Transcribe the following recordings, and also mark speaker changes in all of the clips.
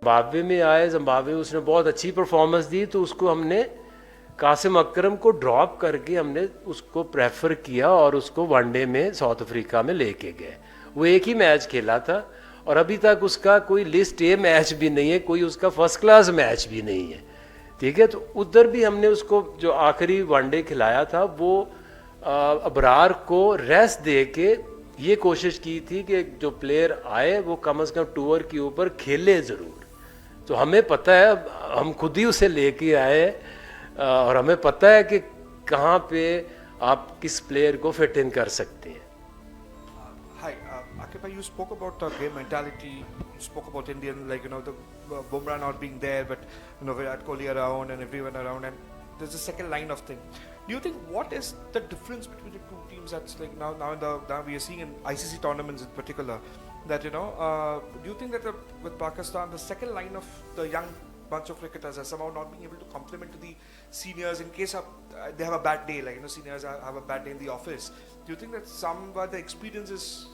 Speaker 1: Zimbabwe में आए, Zimbabwe में उसने बहुत अच्छी परफॉर्मेंस दी, तो उसको हमने कासिम अकरम को ड्रॉप करके हमने उसको प्रेफर किया और उसको वनडे में साउथ अफ्रीका में लेके गए। वो एक ही मैच खेला था और अभी तक उसका कोई लिस्ट ए मैच भी नहीं है, कोई उसका फर्स्ट क्लास मैच भी नहीं है, ठीक है। तो उधर भी हमने उसको जो आखिरी वनडे खिलाया था वो अबरार को रेस्ट दे के ये कोशिश की थी कि जो प्लेयर आए वो कम से कम टूर के ऊपर खेले ज़रूर। तो हमें पता है, हम खुद ही उसे लेके आए और हमें पता है कि कहाँ पे आप किस प्लेयर को फिट इन कर सकते हैं।
Speaker 2: Hi, Akib, you spoke about game mentality. You spoke about Indian, like the Bumrah not being there, but Virat Kohli around and everyone around, and there's a second line of thing. Do you think what is the difference between the two teams? That's like now we are seeing in ICC tournaments in particular that do you think that with Pakistan the second line of the young bunch of cricketers are somehow not being able to complement to the seniors in case they have a bad day, like seniors have a bad day in the office? Do you think that somewhere the experience is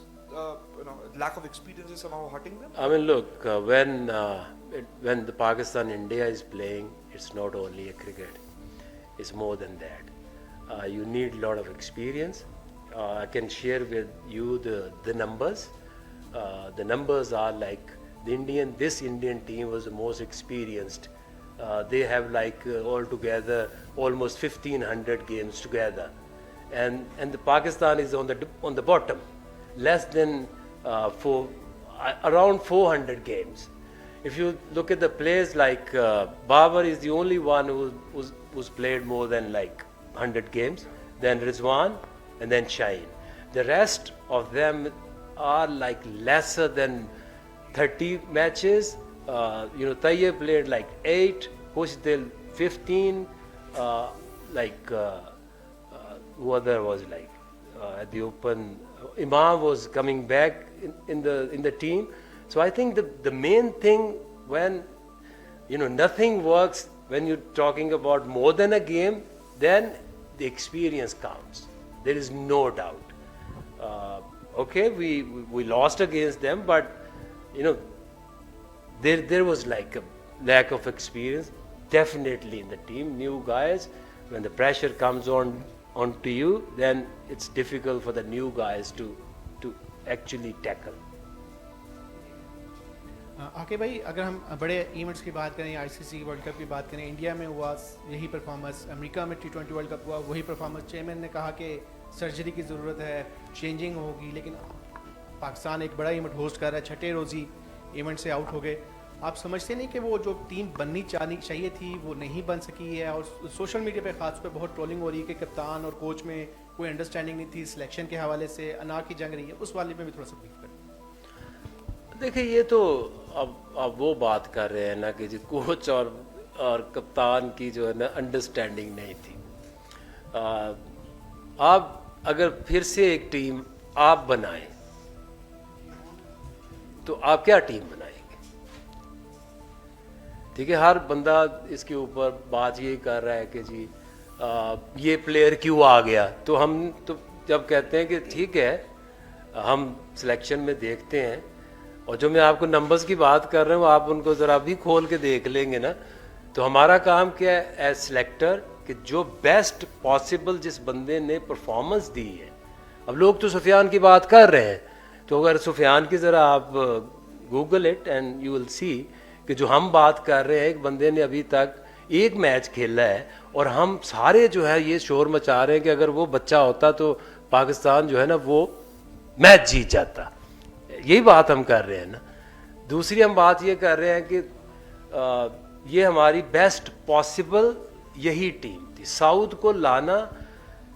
Speaker 2: lack of experience is somehow hurting them?
Speaker 1: I mean, look, when the Pakistan India is playing, it's not only a cricket, it's more than that. You need a lot of experience. I can share with you the numbers. The numbers are like this Indian team was the most experienced. They have like altogether almost 1500 games together, and the Pakistan is on the bottom, less than around 400 games. If you look at the players, like Babar is the only one who's played more than like 100 games, then Rizwan, and then Shaheen. The rest of them are like lesser than 30 matches. Tayyib played like 8, Pushdil 15, who other was like at the open. Imam was coming back in the team. So I think the main thing when nothing works, when you're talking about more than a game, then the experience counts. There is no doubt. Okay, we lost against them, but there was like a lack of experience definitely in the team. New guys, when the pressure comes onto you, then it's difficult for the new guys to actually tackle.
Speaker 3: आके भाई, अगर हम बड़े events की बात करें, ICC world cup की बात करें, इंडिया में हुआ यही परफॉर्मेंस, अमेरिका में T20 वर्ल्ड कप हुआ वही परफॉर्मेंस, चेयरमैन ने कहा कि सर्जरी की ज़रूरत है, चेंजिंग होगी, लेकिन पाकिस्तान एक बड़ा इवेंट होस्ट कर रहा है, छठे रोज़ी इवेंट से आउट हो गए। आप समझते नहीं कि वो जो टीम बननी चाहिए थी वो नहीं बन सकी है? और सोशल मीडिया पे ख़ास पर बहुत ट्रोलिंग हो रही है कि कप्तान और कोच में कोई अंडरस्टैंडिंग नहीं थी, सिलेक्शन के हवाले से अनार की जंग रही है, उस वाले में भी थोड़ा सा ब्रीफ करें।
Speaker 1: देखिए, ये तो अब वो बात कर रहे हैं ना कि जी कोच और कप्तान की जो है ना अंडरस्टैंडिंग नहीं थी। आप अगर फिर से एक टीम आप बनाएं तो आप क्या टीम बनाएंगे? ठीक है, हर बंदा इसके ऊपर बात ये कर रहा है कि जी ये प्लेयर क्यों आ गया। तो हम तो जब कहते हैं कि ठीक है हम सिलेक्शन में देखते हैं, और जो मैं आपको नंबर्स की बात कर रहा हूँ आप उनको ज़रा भी खोल के देख लेंगे ना, तो हमारा काम क्या है एज सिलेक्टर कि जो बेस्ट पॉसिबल जिस बंदे ने परफॉर्मेंस दी है। अब लोग तो सुफियान की बात कर रहे हैं, तो अगर सुफियान की ज़रा आप Google it and you will see कि जो हम बात कर रहे हैं, एक बंदे ने अभी तक एक मैच खेला है और हम सारे जो है ये शोर मचा रहे हैं कि अगर वो बच्चा होता तो पाकिस्तान जो है ना वो मैच जीत जाता। यही बात हम कर रहे हैं ना। दूसरी हम बात ये कर रहे हैं कि ये हमारी बेस्ट पॉसिबल यही टीम थी। साउथ को लाना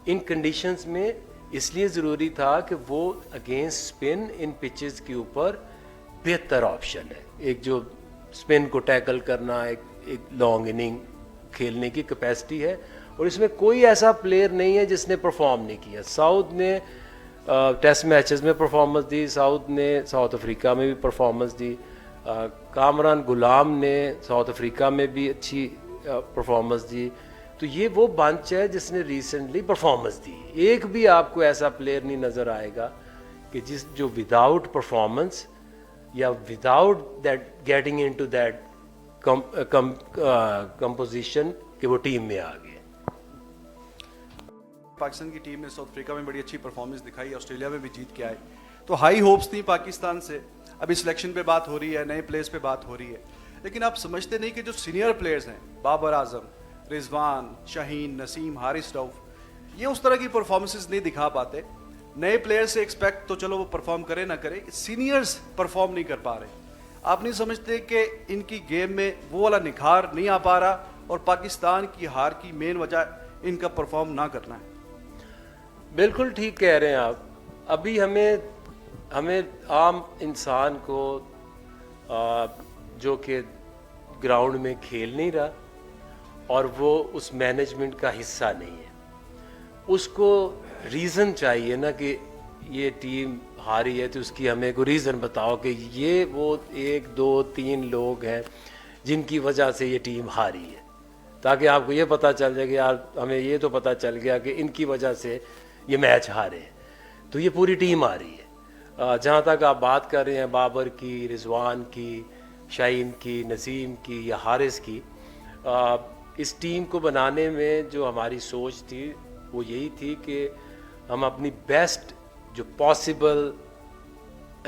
Speaker 1: इन कंडीशंस में इसलिए ज़रूरी था कि वो अगेंस्ट स्पिन इन पिचेस के ऊपर बेहतर ऑप्शन है। एक जो स्पिन को टैकल करना, एक लॉन्ग इनिंग खेलने की कैपेसिटी है, और इसमें कोई ऐसा प्लेयर नहीं है जिसने परफॉर्म नहीं किया। साउथ ने टेस्ट मैचेस में परफॉर्मेंस दी, साउथ ने साउथ अफ्रीका में भी परफॉर्मेंस दी, कामरान गुलाम ने साउथ अफ्रीका में भी अच्छी परफॉर्मेंस दी। तो ये वो बंच है जिसने रिसेंटली परफॉर्मेंस दी। एक भी आपको ऐसा प्लेयर नहीं नज़र आएगा कि जो विदाउट परफॉर्मेंस या without that getting into that composition कि वो टीम में आ गए।
Speaker 4: पाकिस्तान की टीम ने साउथ अफ्रीका में बड़ी अच्छी परफॉर्मेंस दिखाई, ऑस्ट्रेलिया में भी जीत के आए, तो हाई होप्स थी पाकिस्तान से। अभी सिलेक्शन पे बात हो रही है, नए प्लेयर्स पे बात हो रही है, लेकिन आप समझते नहीं कि जो सीनियर प्लेयर्स हैं, बाबर आजम, रिजवान, शाहीन, नसीम, हारिस रऊफ, ये उस तरह की परफॉर्मेंसेस नहीं दिखा पाते। नए प्लेयर से एक्सपेक्ट तो चलो वो परफॉर्म करे ना करे, सीनियर्स परफॉर्म नहीं कर पा रहे। आप नहीं समझते कि इनकी गेम में वो वाला निखार नहीं आ पा रहा, और पाकिस्तान की हार की मेन वजह इनका परफॉर्म ना करना है?
Speaker 1: बिल्कुल ठीक कह रहे हैं आप। अभी हमें आम इंसान को जो कि ग्राउंड में खेल नहीं रहा और वो उस मैनेजमेंट का हिस्सा नहीं है, उसको रीज़न चाहिए ना कि ये टीम हारी है तो उसकी हमें कोई रीज़न बताओ कि ये वो 1 2 3 लोग हैं जिनकी वजह से ये टीम हारी है, ताकि आपको ये पता चल जाए कि यार हमें ये तो पता चल गया कि इनकी वजह से ये मैच हारे हैं, तो ये पूरी टीम आ रही है। जहाँ तक आप बात कर रहे हैं बाबर की, रिजवान की, शाहीन की, नसीम की या हारिस की, इस टीम को बनाने में जो हमारी सोच थी वो यही थी कि हम अपनी बेस्ट जो पॉसिबल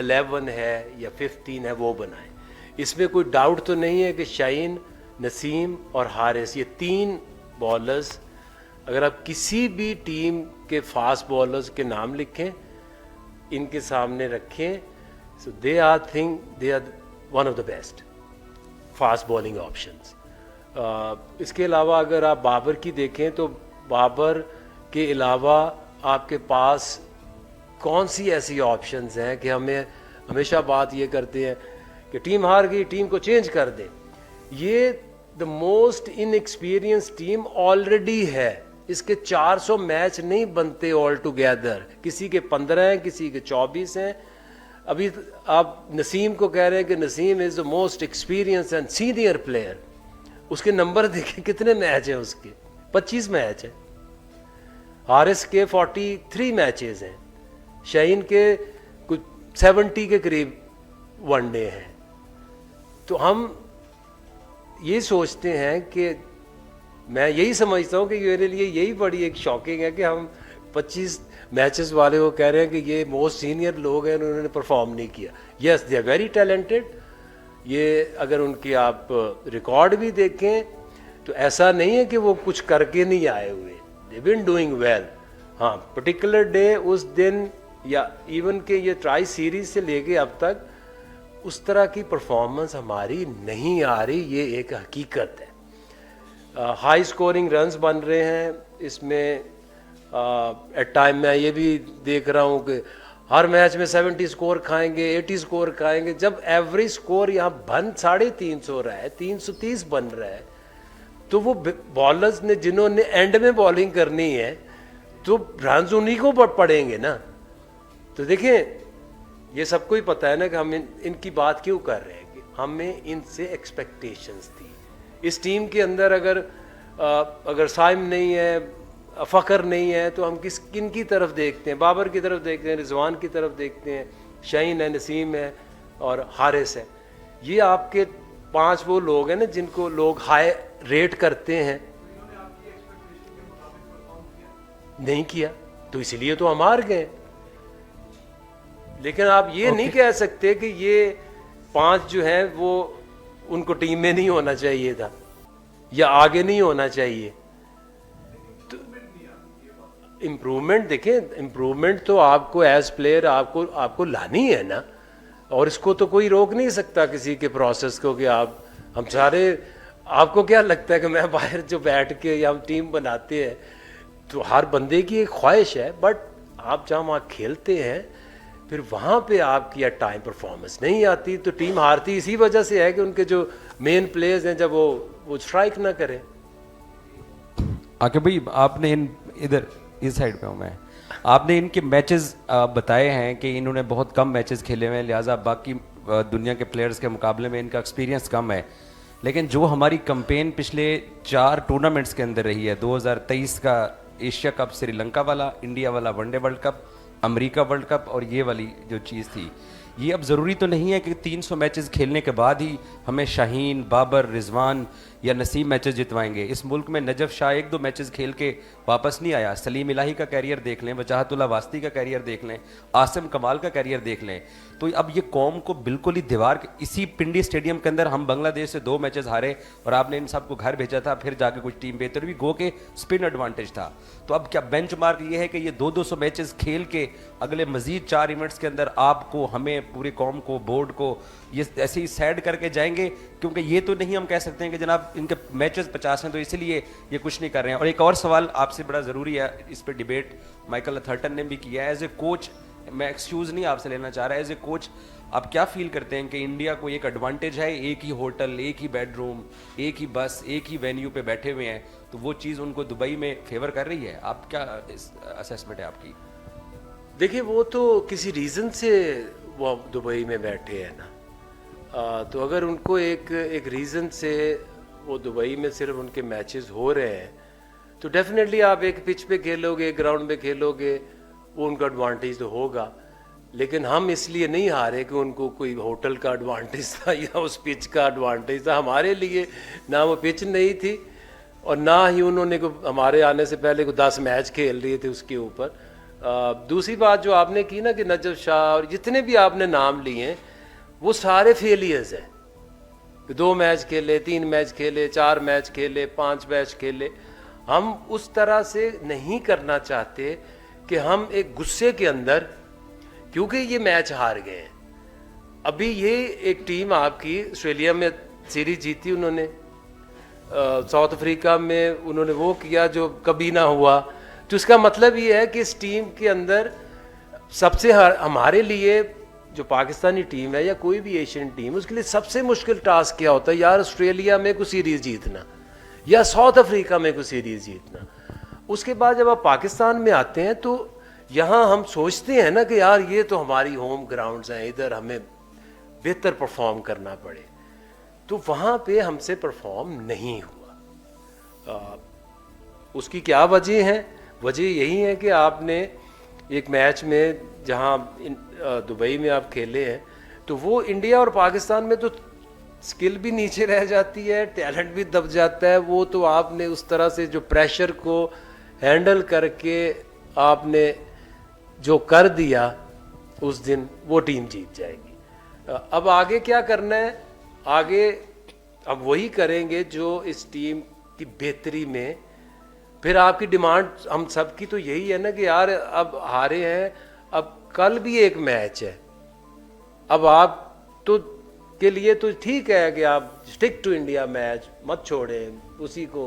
Speaker 1: 11 है या 15 है वो बनाएं। इसमें कोई डाउट तो नहीं है कि शाहीन, नसीम और हारिस, ये 3 बॉलर्स, अगर आप किसी भी टीम के फास्ट बॉलर्स के नाम लिखें, इनके सामने रखें, so they are one of the best fast bowling options. इसके अलावा अगर आप बाबर की देखें तो बाबर के अलावा आपके पास कौन सी ऐसी ऑप्शंस हैं कि हमें हमेशा बात ये करते हैं कि टीम हार गई, टीम को चेंज कर दे। ये the most inexperience team already है, इसके 400 मैच नहीं बनते ऑल टुगेदर, किसी के 15 हैं, किसी के 24 हैं। अभी आप नसीम को कह रहे हैं कि Naseem is the most experience and senior player, उसके नंबर देखें कितने मैच हैं उसके, 25 मैच हैं। हारिस के 43 मैचेस हैं, शाहीन के कुछ 70 के करीब वनडे हैं। तो हम ये सोचते हैं कि मैं यही समझता हूँ कि मेरे लिए यही बड़ी एक शॉकिंग है कि हम 25 मैचेस वाले को कह रहे हैं कि ये मोस्ट सीनियर लोग हैं, उन्होंने परफॉर्म नहीं किया। Yes, they are very talented. ये अगर उनकी आप रिकॉर्ड भी देखें तो ऐसा नहीं है कि वो कुछ करके नहीं आए हुए, दे बीन डूइंग वेल। हाँ, पर्टिकुलर डे उस दिन या इवन के ये ट्राई सीरीज से लेके अब तक उस तरह की परफॉर्मेंस हमारी नहीं आ रही, ये एक हकीकत है। हाई स्कोरिंग रन्स बन रहे हैं इसमें। एट टाइम मैं ये भी देख रहा हूँ कि हर मैच में 70 स्कोर खाएंगे, 80 स्कोर खाएंगे, जब एवरेज स्कोर यहाँ बन 350 रहा है, 330 बन रहा है, तो वो बॉलर्स ने जिन्होंने एंड में बॉलिंग करनी है तो रन्स उन्हीं को पड़ेंगे ना। तो देखें, ये सबको ही पता है ना कि हम इनकी बात क्यों कर रहे हैं कि हमें इनसे एक्सपेक्टेशंस थी। इस टीम के अंदर अगर साइम नहीं है, फ़खर नहीं है, तो हम किन की तरफ देखते हैं? बाबर की तरफ देखते हैं, रिजवान की तरफ देखते हैं, शाहीन है, नसीम है और हारिस है। ये आपके 5 वो लोग हैं ना जिनको लोग हाई रेट करते हैं। नहीं किया तो इसलिए तो हम हार गए। लेकिन आप ये नहीं कह सकते कि ये 5 जो हैं वो उनको टीम में नहीं होना चाहिए था या आगे नहीं होना चाहिए। तो इम्प्रूवमेंट देखें, इम्प्रूवमेंट तो आपको एज प्लेयर आपको लानी है ना, और इसको तो कोई रोक नहीं सकता किसी के प्रोसेस को कि हम सारे, आपको क्या लगता है कि मैं बाहर जो बैठ के या हम टीम बनाते हैं तो हर बंदे की एक ख्वाहिश है, बट आप जहाँ वहाँ खेलते हैं फिर वहाँ पे आपकी या टाइम परफॉर्मेंस नहीं आती, तो टीम हारती इसी वजह से है कि उनके जो मेन प्लेयर्स हैं जब वो स्ट्राइक ना करें।
Speaker 5: आके भाई आपने इधर इस साइड पे हूँ मैं, आपने इनके मैचेस बताए हैं कि इन्होंने बहुत कम मैचेस खेले हुए हैं, लिहाजा बाकी दुनिया के प्लेयर्स के मुकाबले में इनका एक्सपीरियंस कम है। लेकिन जो हमारी कैंपेन पिछले 4 टूर्नामेंट्स के अंदर रही है, 2023 का एशिया कप श्रीलंका वाला, इंडिया वाला one day world cup, America world cup और ये वाली जो चीज़ थी, ये अब ज़रूरी तो नहीं है कि 300 मैचेस खेलने के बाद ही हमें शाहीन, बाबर, रिजवान या नसीम मैचेस जितवाएंगे। इस मुल्क में नजफ शाह 1-2 मैचेस खेल के वापस नहीं आया। सलीम इलाही का कैरियर देख लें, वजाहतुल्लाह वास्ती का कैरियर देख लें, आसिम कमाल का कैरियर देख लें। तो अब ये कौम को बिल्कुल ही दीवार के, इसी पिंडी स्टेडियम के अंदर हम बांग्लादेश से 2 मैचेस हारे और आपने इन सबको घर भेजा था, फिर जाके कुछ टीम बेहतर भी गो के स्पिन एडवांटेज था। तो अब क्या बेंचमार्क ये है कि ये 200 मैचेस खेल के अगले मजीद 4 इवेंट्स के अंदर आपको, हमें, पूरी कौम को, बोर्ड को ये ऐसे ही सैड करके जाएंगे? क्योंकि ये तो नहीं हम कह सकते हैं कि जनाब इनके मैचेस 50 हैं तो इसलिए ये कुछ नहीं कर रहे हैं। और एक और सवाल आपसे बड़ा ज़रूरी है, इस पर डिबेट माइकल अथर्टन ने भी किया है। एज ए कोच, मैं एक्सक्यूज़ नहीं आपसे लेना चाह रहा, एज ए कोच आप क्या फील करते हैं कि इंडिया को एक एडवांटेज है, एक ही होटल, एक ही बेडरूम, एक ही बस, एक ही वेन्यू पे बैठे हुए हैं, तो वो चीज़ उनको दुबई में फेवर कर रही है? आप क्या असेसमेंट है आपकी?
Speaker 1: देखिए, वो तो किसी रीज़न से वो दुबई में बैठे हैं ना। तो अगर उनको एक रीज़न से वो दुबई में सिर्फ उनके मैचेस हो रहे हैं तो डेफिनेटली आप एक पिच पे खेलोगे, एक ग्राउंड पे खेलोगे, वो उनका एडवांटेज तो होगा। लेकिन हम इसलिए नहीं हारे कि उनको कोई होटल का एडवांटेज था या उस पिच का एडवांटेज था। हमारे लिए ना वो पिच नहीं थी और ना ही उन्होंने हमारे आने से पहले को 10 मैच खेल रहे थे उसके ऊपर। दूसरी बात जो आपने की ना कि नजफ शाह और जितने भी आपने नाम लिए हैं वो सारे फेलियर्स हैं। 2 मैच खेले, 3 मैच खेले, 4 मैच खेले, 5 मैच खेले। हम उस तरह से नहीं करना चाहते कि हम एक गुस्से के अंदर, क्योंकि ये मैच हार गए हैं। अभी ये एक टीम आपकी ऑस्ट्रेलिया में सीरीज जीती उन्होंने, साउथ अफ्रीका में उन्होंने वो किया जो कभी ना हुआ। तो इसका मतलब ये है कि इस टीम के अंदर सबसे हमारे लिए जो पाकिस्तानी टीम है या कोई भी एशियन टीम, उसके लिए सबसे मुश्किल टास्क क्या होता है यार? ऑस्ट्रेलिया में कोई सीरीज जीतना या साउथ अफ्रीका में कोई सीरीज जीतना। उसके बाद जब आप पाकिस्तान में आते हैं तो यहाँ हम सोचते हैं ना कि यार ये तो हमारी होम ग्राउंड्स हैं, इधर हमें बेहतर परफॉर्म करना पड़े। तो वहाँ पे हमसे परफॉर्म नहीं हुआ। उसकी क्या वजह है? वजह यही है कि आपने एक मैच में जहाँ दुबई में आप खेले हैं तो वो इंडिया और पाकिस्तान में तो स्किल भी नीचे रह जाती है, टैलेंट भी दब जाता है। वो तो आपने उस तरह से जो प्रेशर को हैंडल करके आपने जो कर दिया उस दिन, वो टीम जीत जाएगी। अब आगे क्या करना है? आगे अब वही करेंगे जो इस टीम की बेहतरी में। फिर आपकी डिमांड हम सब की तो यही है ना कि यार अब हारे हैं, अब कल भी एक मैच है, अब आप तो के लिए तो ठीक है कि आप स्टिक टू इंडिया मैच मत छोड़ें, उसी को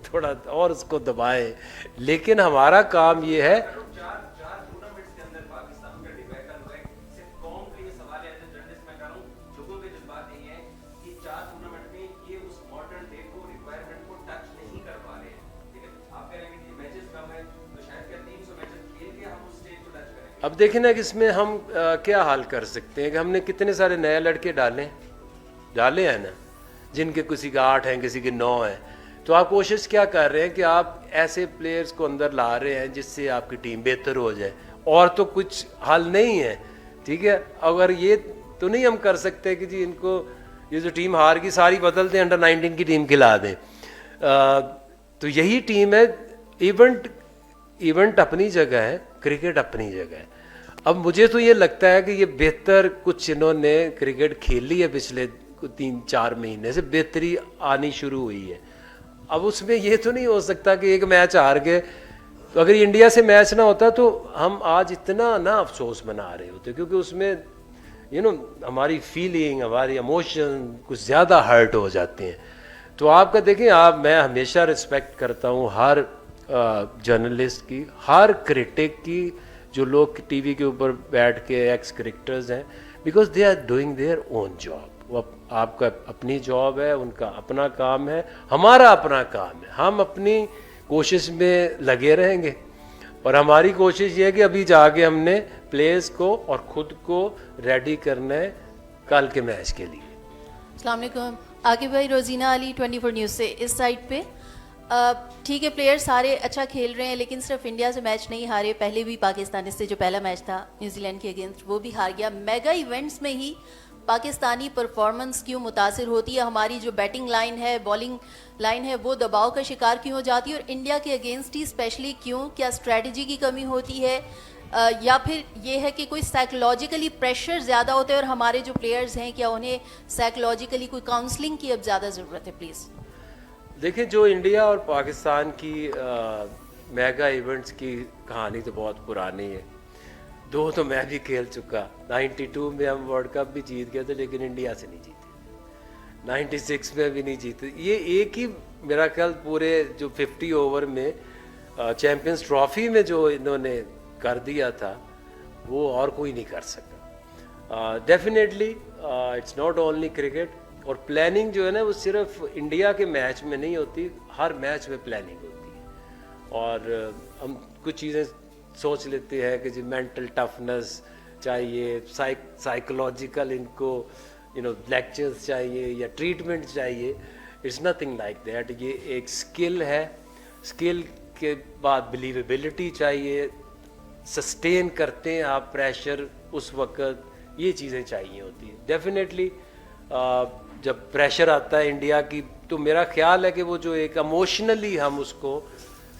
Speaker 1: थोड़ा और उसको दबाएं। लेकिन हमारा काम ये है, अब देखें ना कि इसमें हम क्या हाल कर सकते हैं कि हमने कितने सारे नए लड़के डाले हैं ना, जिनके किसी का 8 हैं, किसी के 9 हैं। तो आप कोशिश क्या कर रहे हैं कि आप ऐसे प्लेयर्स को अंदर ला रहे हैं जिससे आपकी टीम बेहतर हो जाए, और तो कुछ हल नहीं है। ठीक है, अगर ये तो नहीं हम कर सकते कि जी इनको ये जो टीम हार की सारी बदल दें, अंडर 19 की टीम खिला दें। तो यही टीम है। इवेंट अपनी जगह है, क्रिकेट अपनी जगह है। अब मुझे तो ये लगता है कि ये बेहतर कुछ इन्होंने क्रिकेट खेली है पिछले 3-4 महीने से, बेहतरी आनी शुरू हुई है। अब उसमें ये तो नहीं हो सकता कि एक मैच हार गए, तो अगर इंडिया से मैच ना होता तो हम आज इतना ना अफसोस मना रहे होते, क्योंकि उसमें हमारी फीलिंग, हमारी इमोशन कुछ ज़्यादा हर्ट हो जाते हैं। तो आपका देखें, मैं हमेशा रिस्पेक्ट करता हूँ हर जर्नलिस्ट की, हर क्रिटिक की, जो लोग टीवी के ऊपर बैठ के एक्स क्रिकेटर्स हैं, because they are doing their own job. वो आपका अपनी जॉब है, उनका अपना काम है, हमारा अपना काम है। हम अपनी कोशिश में लगे रहेंगे और हमारी कोशिश ये है कि अभी जाके हमने प्लेयर्स को और ख़ुद को रेडी करना है कल के मैच के लिए।
Speaker 6: अस्सलाम वालेकुम, आकिब भाई, रोजीना अली 24 न्यूज़ से। इस साइड पे ठीक है, प्लेयर सारे अच्छा खेल रहे हैं, लेकिन सिर्फ इंडिया से मैच नहीं हारे, पहले भी पाकिस्तान से जो पहला मैच था न्यूजीलैंड के अगेंस्ट वो भी हार गया। मेगा इवेंट्स में ही पाकिस्तानी परफॉर्मेंस क्यों मुतासिर होती है? हमारी जो बैटिंग लाइन है, बॉलिंग लाइन है, वो दबाव का शिकार क्यों हो जाती है? और इंडिया के अगेंस्ट ही स्पेशली क्यों? क्या स्ट्रेटजी की कमी होती है, या फिर ये है कि कोई साइकोलॉजिकली प्रेशर ज़्यादा होता है? और हमारे जो प्लेयर्स हैं, क्या उन्हें साइकोलॉजिकली कोई काउंसलिंग की अब ज़्यादा ज़रूरत है? प्लीज़
Speaker 1: देखिए, जो इंडिया और पाकिस्तान की मेगा इवेंट्स की कहानी तो बहुत पुरानी है। दो तो मैं भी खेल चुका। 92 में हम वर्ल्ड कप भी जीत गए थे, लेकिन इंडिया से नहीं जीते। 96 में भी नहीं जीते। ये एक ही मेरा ख्याल पूरे जो 50 ओवर में चैंपियंस ट्रॉफी में जो इन्होंने कर दिया था, वो और कोई नहीं कर सका। Definitely it's not only cricket, और प्लानिंग जो है ना, वो सिर्फ इंडिया के मैच में नहीं होती, हर मैच में प्लानिंग होती है। और हम कुछ चीज़ें सोच लेते हैं कि जी मेंटल टफनेस चाहिए, साइकोलॉजिकल इनको लेक्चर्स चाहिए या ट्रीटमेंट चाहिए। It's nothing like that. ये एक स्किल है, स्किल के बाद बिलीवेबिलिटी चाहिए, सस्टेन करते हैं आप प्रेशर उस वक्त, ये चीज़ें चाहिए होती हैं। डेफिनेटली जब प्रेशर आता है इंडिया की, तो मेरा ख्याल है कि वो जो एक इमोशनली हम उसको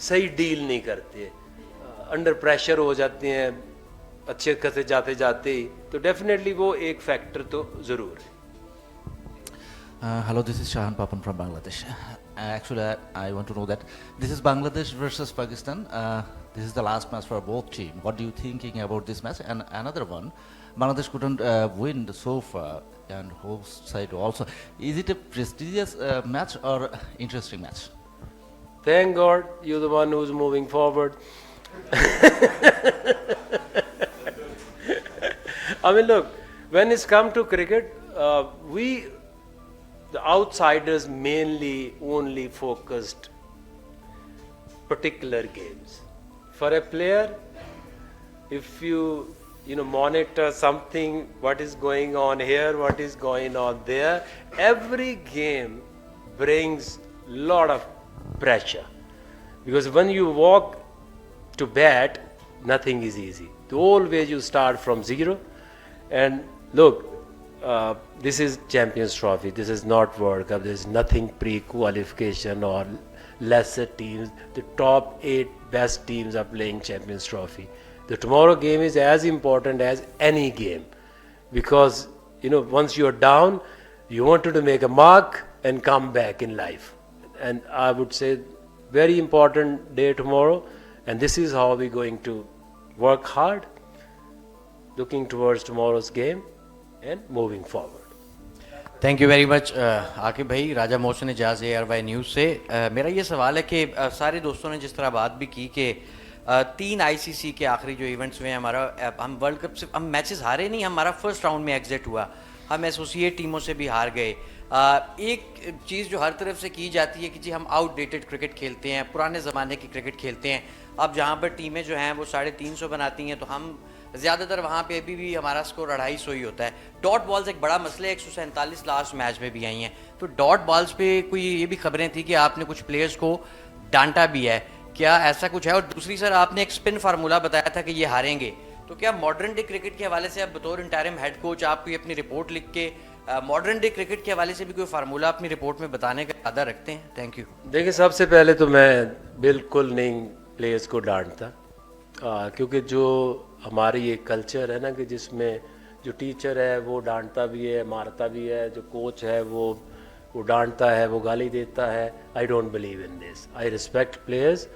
Speaker 1: सही डील नहीं करते, अंडर प्रेशर हो जाते हैं अच्छे खासे जाते जाते ही, तो डेफिनेटली वो एक फैक्टर तो ज़रूर है।
Speaker 7: Hello, this is Shahan Papan from Bangladesh. Actually, I want to know that this is Bangladesh versus Pakistan. This is the last match for both teams. What do you thinking about this match? And another one, Bangladesh couldn't win so far, and host side also. Is it a prestigious match or interesting match?
Speaker 1: Thank God you're the one who's moving forward. I mean, look, when it's come to cricket, the outsiders mainly only focused particular games. For a player, if you monitor something, what is going on here, what is going on there, every game brings lot of pressure, because when you walk to bat, nothing is easy. Always you start from zero. And look, this is Champions Trophy, this is not World Cup, there is nothing pre-qualification or lesser teams. The top 8 best teams are playing Champions Trophy. The tomorrow game is as important as any game, because once you're down, you wanted to make a mark and come back in life. And I would say very important day tomorrow, and this is how we're going to work hard, looking towards tomorrow's game and moving forward.
Speaker 8: Thank you very much Aqib भाई। राजा Mohsin Ejaz ARY news से। मेरा ये सवाल है कि सारे दोस्तों ने जिस तरह बात भी की कि 3 ICC के आखिरी जो इवेंट्स में हमारा, हम वर्ल्ड कप से हम मैचेस हारे नहीं, हमारा फर्स्ट राउंड में एग्जिट हुआ, हम एसोसिएट टीमों से भी हार गए। एक चीज़ जो हर तरफ से की जाती है कि जी हम आउटडेटेड क्रिकेट खेलते हैं, पुराने ज़माने की क्रिकेट खेलते हैं। अब जहाँ पर टीमें जो हैं वो 350 बनाती हैं, तो हम ज़्यादातर वहाँ पे अभी भी हमारा स्कोर 250 ही होता है। डॉट बॉल्स एक बड़ा मसला है, 147 लास्ट मैच में भी आई हैं। तो डॉट बॉल्स पे कोई ये भी खबरें थी कि आपने कुछ प्लेयर्स को डांटा भी है, क्या ऐसा कुछ है? और दूसरी सर, आपने एक स्पिन फार्मूला बताया था कि ये हारेंगे, तो क्या मॉडर्न डे क्रिकेट के हवाले से आप बतौर इंटरिम हेड कोच आप कोई अपनी रिपोर्ट लिख के मॉडर्न डे क्रिकेट के हवाले से भी कोई फार्मूला अपनी रिपोर्ट में बताने का इरादा रखते हैं? Thank you.
Speaker 1: देखिए, सबसे पहले तो मैं बिल्कुल नहीं प्लेयर्स को डांटता, क्योंकि जो हमारी ये कल्चर है ना, कि जिसमें जो टीचर है वो डांटता भी है, मारता भी है, जो कोच है वो डांटता है, वो गाली देता है। I don't believe in this. I respect players,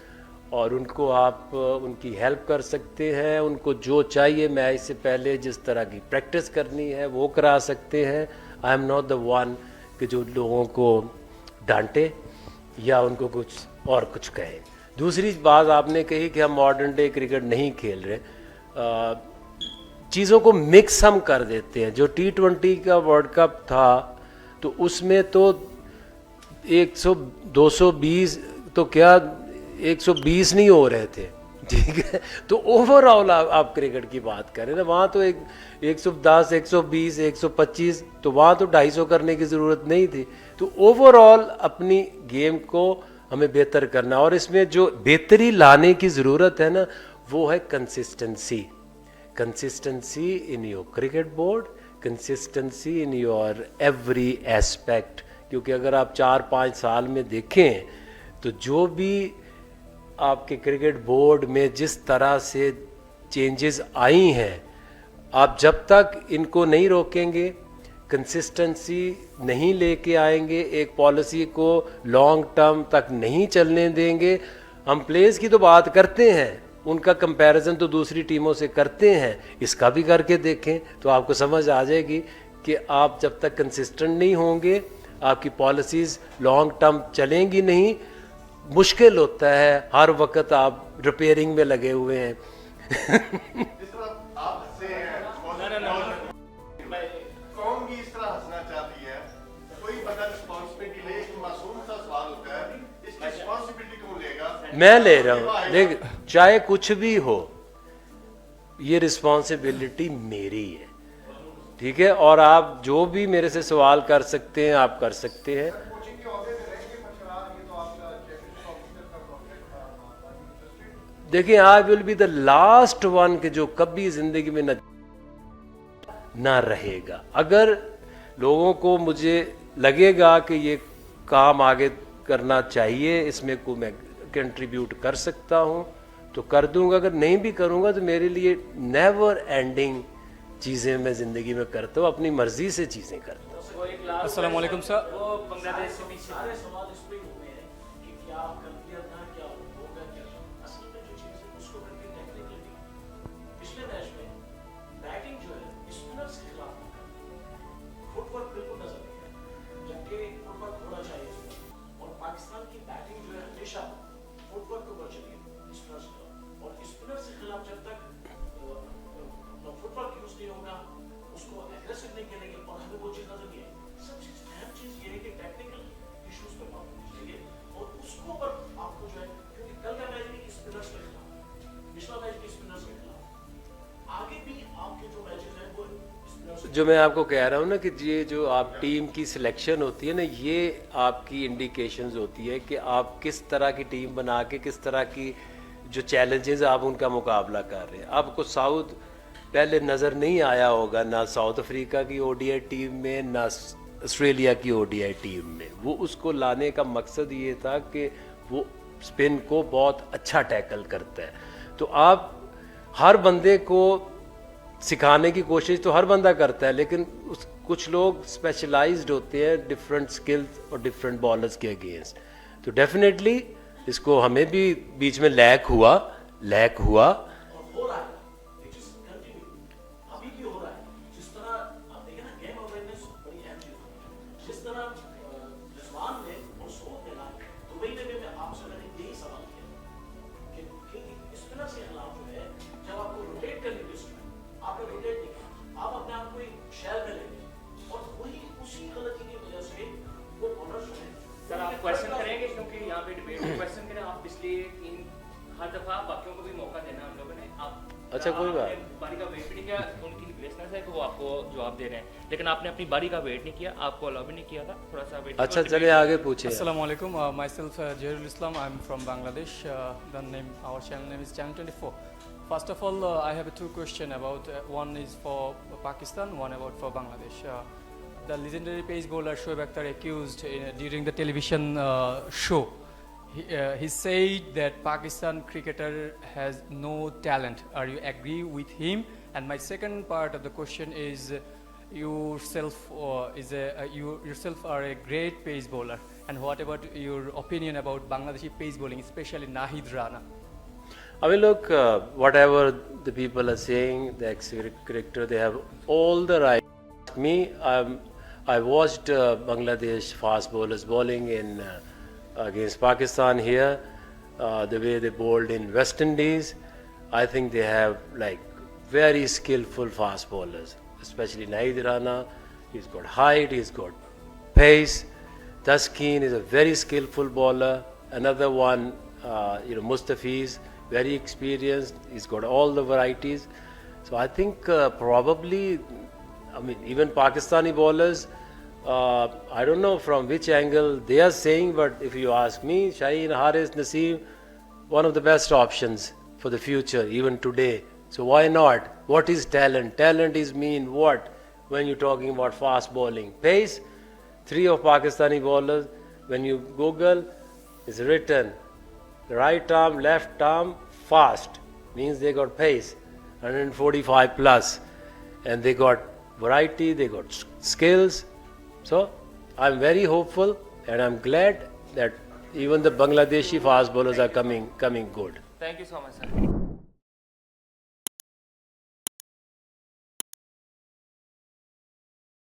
Speaker 1: और उनको आप उनकी हेल्प कर सकते हैं, उनको जो चाहिए मैच से पहले जिस तरह की प्रैक्टिस करनी है वो करा सकते हैं। I am not the one कि जो लोगों को डांटे या उनको कुछ कहे। दूसरी बात आपने कही कि हम मॉडर्न डे क्रिकेट नहीं खेल रहे, चीज़ों को मिक्स हम कर देते हैं। जो T20 का वर्ल्ड कप था, तो उसमें तो 220 तो क्या 120 नहीं हो रहे थे, ठीक है? तो ओवरऑल आप क्रिकेट की बात करें ना, वहाँ तो 110, 120, 125, तो वहाँ तो 250 करने की ज़रूरत नहीं थी। तो ओवरऑल अपनी गेम को हमें बेहतर करना है। और इसमें जो बेहतरी लाने की ज़रूरत है ना, वो है consistency. Consistency in your cricket board, consistency in your every aspect. क्योंकि अगर आप 4-5 साल में देखें तो जो भी आपके क्रिकेट बोर्ड में जिस तरह से चेंजेस आई हैं, आप जब तक इनको नहीं रोकेंगे, कंसिस्टेंसी नहीं लेके आएंगे, एक पॉलिसी को लॉन्ग टर्म तक नहीं चलने देंगे। हम प्लेयर्स की तो बात करते हैं, उनका कंपैरिजन तो दूसरी टीमों से करते हैं, इसका भी करके देखें तो आपको समझ आ जाएगी कि आप जब तक कंसिस्टेंट नहीं होंगे, आपकी पॉलिसीज़ लॉन्ग टर्म चलेंगी नहीं। मुश्किल होता है, हर वक्त आप रिपेयरिंग में लगे हुए हैं।
Speaker 9: कौन भी इस तरह हंसना चाहती है, कोई बंदा रिस्पॉन्सिबिलिटी ले, एक मासूम सा सवाल होता है, इसकी रिस्पॉन्सिबिलिटी कौन लेगा?
Speaker 1: मैं ले रहा हूँ, देख चाहे कुछ भी हो, ये रिस्पॉन्सिबिलिटी मेरी है, ठीक है। और आप जो भी मेरे से सवाल कर सकते हैं, आप कर सकते हैं। देखिए, I will be the last one कि जो कभी जिंदगी में ना रहेगा। अगर लोगों को मुझे लगेगा कि ये काम आगे करना चाहिए, इसमें को मैं कंट्रीब्यूट कर सकता हूँ तो कर दूंगा। अगर नहीं भी करूँगा तो मेरे लिए नेवर एंडिंग चीज़ें मैं ज़िंदगी में करता हूँ, अपनी मर्जी से चीज़ें करता हूँ।
Speaker 10: अस्सलाम वालेकुम सर।
Speaker 1: जो मैं आपको कह रहा हूँ ना कि ये जो आप टीम की सिलेक्शन होती है ना, ये आपकी इंडिकेशंस होती है कि आप किस तरह की टीम बना के किस तरह की जो चैलेंजेस आप उनका मुकाबला कर रहे हैं। आपको साउथ पहले नज़र नहीं आया होगा, ना साउथ अफ्रीका की ओडीआई टीम में, ना ऑस्ट्रेलिया की ओडीआई टीम में। वो उसको लाने का मकसद ये था कि वो स्पिन को बहुत अच्छा टैकल करता है। तो आप हर बंदे को सिखाने की कोशिश तो हर बंदा करता है, लेकिन कुछ लोग स्पेशलाइज्ड होते हैं डिफरेंट स्किल्स और डिफरेंट बॉलर्स के अगेंस्ट। तो डेफिनेटली इसको हमें भी बीच में लैक हुआ।
Speaker 10: क्वेश्चन करेंगे क्योंकि यहाँ पे डिबेट में क्वेश्चन करें आप, इसलिए हर दफा बाकियों को भी मौका देना हम लोगों ने। आप
Speaker 1: अच्छा, कोई बात
Speaker 10: बारी का वेट भी नहीं किया, उनकी लिसनर्स है कि वो आपको जवाब दे रहे हैं, लेकिन आपने अपनी बारी का वेट नहीं किया, आपको अलाउ भी नहीं किया था, थोड़ा सा वेट।
Speaker 1: अच्छा, चलिए आगे पूछिए।
Speaker 10: अस्सलाम वालेकुम, myself Zahirul Islam, I am from Bangladesh, the name our channel name is channel 24। First of all, I have two questions about, one is for Pakistan, one about for Bangladesh. The legendary pace bowler Shoaib Akhtar accused during the television show. He said that Pakistan cricketer has no talent. Are you agree with him? And my second part of the question is, you yourself are a great pace bowler. And what about your opinion about Bangladeshi pace bowling, especially Nahid Rana?
Speaker 1: I mean, look, whatever the people are saying, the ex-cricketer, they have all the right. Me, I watched Bangladesh fast bowlers bowling in against Pakistan here, the way they bowled in West Indies. I think they have like very skillful fast bowlers, especially Nahid Rana. He's got height, he's got pace. Taskeen is a very skillful bowler. Another one, Mustafiz, very experienced. He's got all the varieties. So I think probably, I mean, even Pakistani bowlers I don't know from which angle they are saying, but if you ask me, Shaheen, Haris, Naseem, one of the best options for the future, even today. So why not? What is talent? Talent is mean what when you're talking about fast bowling? Pace. 3 of Pakistani bowlers, when you Google, is written right arm, left arm, fast. Means they got pace, 145 plus. And they got variety, they got skills. So I'm very hopeful and I'm glad that even the Bangladeshi fast bowlers are coming good.
Speaker 11: Thank you so much, sir.